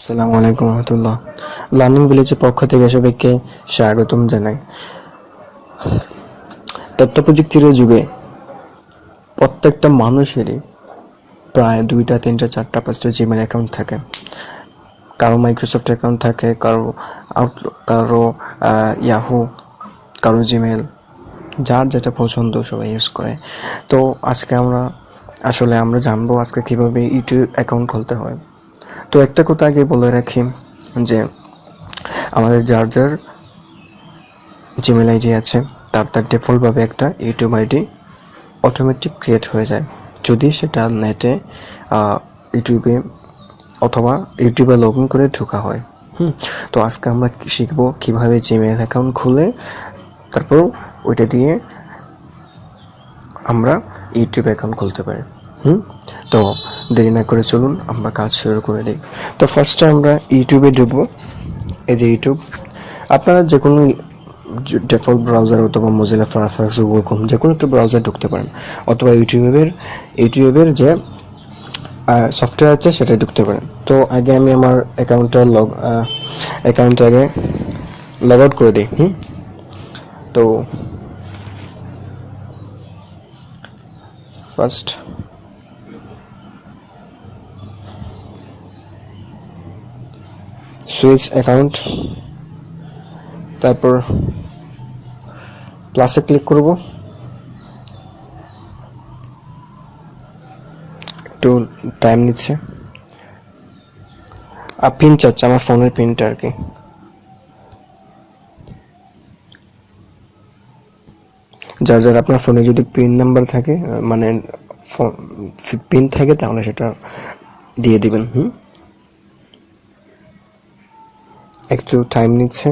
আসসালামু আলাইকুম রহমতুল্লাহ। লার্নিং ভিলেজের পক্ষ থেকে সবাইকে স্বাগতম জানাই। তথ্য প্রযুক্তির যুগে প্রত্যেকটা মানুষেরই প্রায় 2টা 3টা 4টা 5টা জিমেল অ্যাকাউন্ট থাকে। কারো মাইক্রোসফট অ্যাকাউন্ট থাকে, কারো আউটলুক, কারো ইয়াহু, কারো জিমেল, যার যেটা পছন্দ সবাই ইউজ করে। তো আজকে আমরা জানবো আজকে কিভাবে ইউটিউব অ্যাকাউন্ট খুলতে হয়। তো একটা কথা আগে বলে রাখি যে আমাদের যার যার জিমেল আইডি আছে তার ডিফল্টভাবে একটা ইউটিউব আইডি অটোমেটিক ক্রিয়েট হয়ে যায় যদি সেটা নেটে ইউটিউবে অথবা ইউটিউবে লগ ইন করে ঢোকা হয়। তো আজকে আমরা শিখবো কিভাবে জিমেল অ্যাকাউন্ট খুলে তারপর ওইটা দিয়ে আমরা ইউটিউব অ্যাকাউন্ট খুলতে পারি। তো দেরি না করে চলুন আমরা কাজ শুরু করে দিই। তো ফার্স্টে আমরা ইউটিউবে ঢুকবো। এই যে ইউটিউব, আপনারা যে কোনো ডিফল্ট ব্রাউজার অথবা মোজিলা ফায়ারফক্স, গুগল ক্রোম যে কোনো একটা ব্রাউজার ঢুকতে পারেন, অথবা ইউটিউবের যে সফটওয়্যার আছে সেটা ঢুকতে পারেন। তো আগে আমি আমার অ্যাকাউন্টটা আগে লগ আউট করে দিই। তো ফার্স্ট সুইচ অ্যাকাউন্ট, তারপর প্লাসে ক্লিক করব। একটু টাইম নিচ্ছে, পিন চাচ্ছে আমার ফোনের পিনটা আর কি। যার যার আপনার ফোনে যদি পিন নাম্বার থাকে, মানে পিন থাকে, তাহলে সেটা দিয়ে দিবেন। একটু টাইম নিচ্ছে।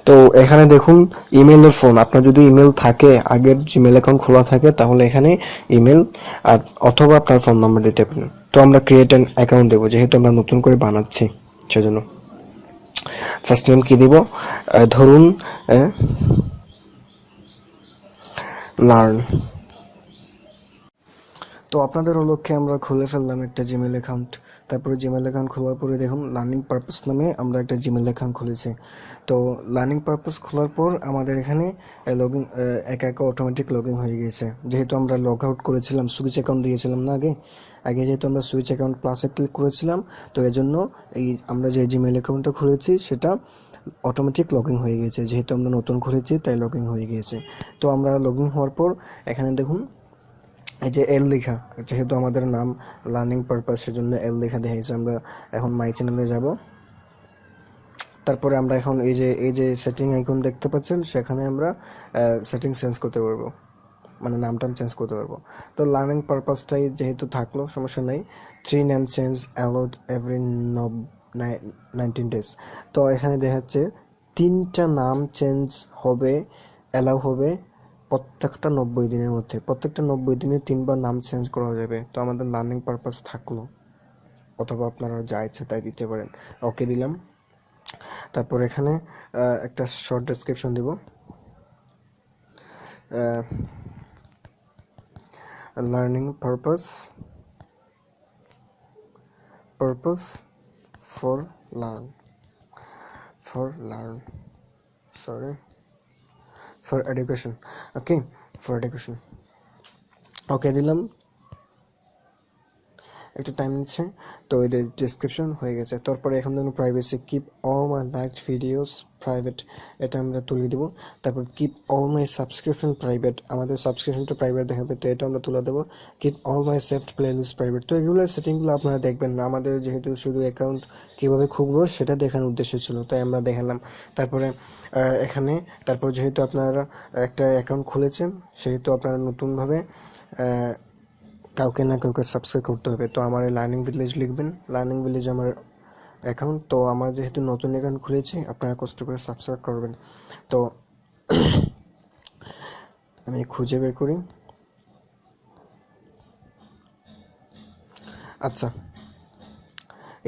তো এখানে দেখুন ইমেলের ফোন, আপনার যদি ইমেল থাকে, আগের জিমেল অ্যাকাউন্ট খোলা থাকে, তাহলে এখানে ইমেল আর অথবা আপনার ফোন নাম্বার দিতে পারেন। তো আমরা ক্রিয়েট অ্যান অ্যাকাউন্ট দেবো, যেহেতু আমরা নতুন করে বানাচ্ছি সেজন্য। ফার্স্ট নেম কি দিব? ধরুন লার্ন। তো আপনাদের লক্ষ্যে আমরা খুলে ফেললাম একটা জিমেল অ্যাকাউন্ট। তারপরে জিমেল অ্যাকাউন্ট খোলার পরে দেখুন লার্নিং পারপাস নামে আমরা একটা জিমেল অ্যাকাউন্ট খুলেছি। তো লার্নিং পারপাস খোলার পর আমাদের এখানে একা অটোমেটিক লগ ইন হয়ে গিয়েছে, যেহেতু আমরা লগ আউট করেছিলাম, সুইচ অ্যাকাউন্ট দিয়েছিলাম না আগে যেহেতু আমরা সুইচ অ্যাকাউন্ট প্লাসে ক্লিক করেছিলাম, তো এজন্য আমরা যে জিমেল অ্যাকাউন্টটা খুলেছি সেটা অটোমেটিক লগ ইন হয়ে গিয়েছে, যেহেতু আমরা নতুন খুলেছি তাই লগ ইন হয়ে গিয়েছে। তো আমরা লগ ইন হওয়ার পর এখানে দেখুন এই যে এল লেখা, যেহেতু আমাদের নাম লার্নিং পারপাস সেজন্য এল লেখা দেখাইছে। আমরা এখন মাই চ্যানেলে যাব। তারপরে আমরা এখন এই যে সেটিং আইকন দেখতে পাচ্ছেন, সেখানে আমরা সেটিং চেঞ্জ করতে পারবো, মানে নামটাম চেঞ্জ করতে পারবো। তো লার্নিং পারপাসটাই যেহেতু থাকলো, সমস্যা নেই। 3 name change allowed every 19 days. তো এখানে দেখাচ্ছে 3টা নাম চেঞ্জ হবে, অ্যালাউ হবে প্রত্যেকটা 90 দিনের মধ্যে। প্রত্যেকটা 90 দিনে 3বার নাম চেঞ্জ করা যাবে। তো আমাদের লার্নিং পারপাস থাকলো, অথবা আপনারা যা ইচ্ছা তাই দিতে পারেন। ওকে দিলাম। তারপর এখানে একটা শর্ট ডেসক্রিপশন দিব। Learning purpose for learn for education. Okay, for education. Okay দিলাম। একটু টাইম নিচ্ছে। তো এটা ডিসক্রিপশন হয়ে গেছে। তারপরে এখন দেখুন privacy, keep all my liked videos private, এটা আমরা তুলে দেবো। তারপর keep all my subscription private, আমাদের সাবস্ক্রিপশনটা প্রাইভেট দেখাবে, তো এটা আমরা তুলে দেবো। Keep all my saved playlist private. তো এগুলো সেটিংগুলো আপনারা দেখবেন না, আমাদের যেহেতু শুধু অ্যাকাউন্ট কীভাবে খুলবো সেটা দেখানোর উদ্দেশ্য ছিল, তাই আমরা দেখালাম। তারপরে তারপর যেহেতু আপনারা একটা অ্যাকাউন্ট খুলেছেন, সেহেতু আপনারা নতুনভাবে কাউকে না কাউকে সাবস্ক্রাইব করতে হবে। তো আমার লার্নিং ভিলেজ লিখবেন, লার্নিং ভিলেজ আমার অ্যাকাউন্ট। তো আমার যেহেতু নতুন অ্যাকাউন্ট খুলেছি, আপনারা কষ্ট করে সাবস্ক্রাইব করবেন। তো আমি খুঁজে বের করি। আচ্ছা,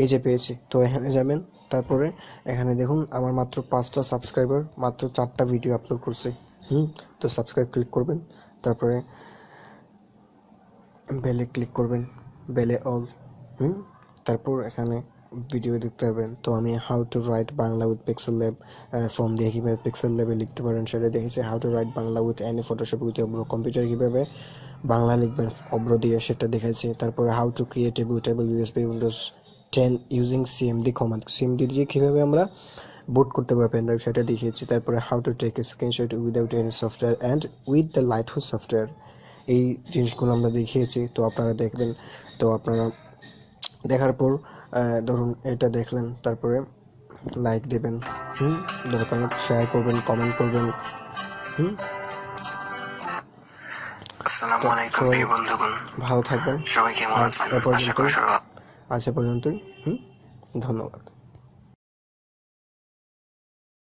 এই যে পেয়েছি। তো এখানে যাবেন, তারপরে এখানে দেখুন আমার মাত্র 5টা সাবস্ক্রাইবার, মাত্র 4টা ভিডিও আপলোড করছে। তো সাবস্ক্রাইব ক্লিক করবেন, তারপরে বেলে ক্লিক করবেন, বেলে অল। তারপর এখানে ভিডিও দেখতে পারবেন। তো আমি how to write Bangla with Pixel Lab form দিয়ে কীভাবে পিক্সেল ল্যাবে লিখতে পারেন সেটা দেখেছি। How to write Bangla with any Photoshop with Avro computer কীভাবে বাংলা লিখবেন অব্র দিয়ে সেটা দেখেছি। তারপরে how to create a bootable USB Windows 10 using CMD command, CMD দিয়ে কীভাবে আমরা বুট করতে পারবো পেন ড্রাইভ সেটা দেখিয়েছি। তারপরে how to take a screenshot without any software and with the Lightshot software, এই জিনিসগুলো আমরা দেখিয়েছি। তো আপনারা দেখবেন। তো আপনারা দেখার পর ধরুন এটা দেখলেন, তারপরে লাইক দেবেন, দরকার শেয়ার করবেন, কমেন্ট করবেন। আসসালামু আলাইকুম প্রিয় বন্ধুগণ, ভালো থাকবেন, সবাই কেমন আছেন? আজ এ পর্যন্তই। ধন্যবাদ।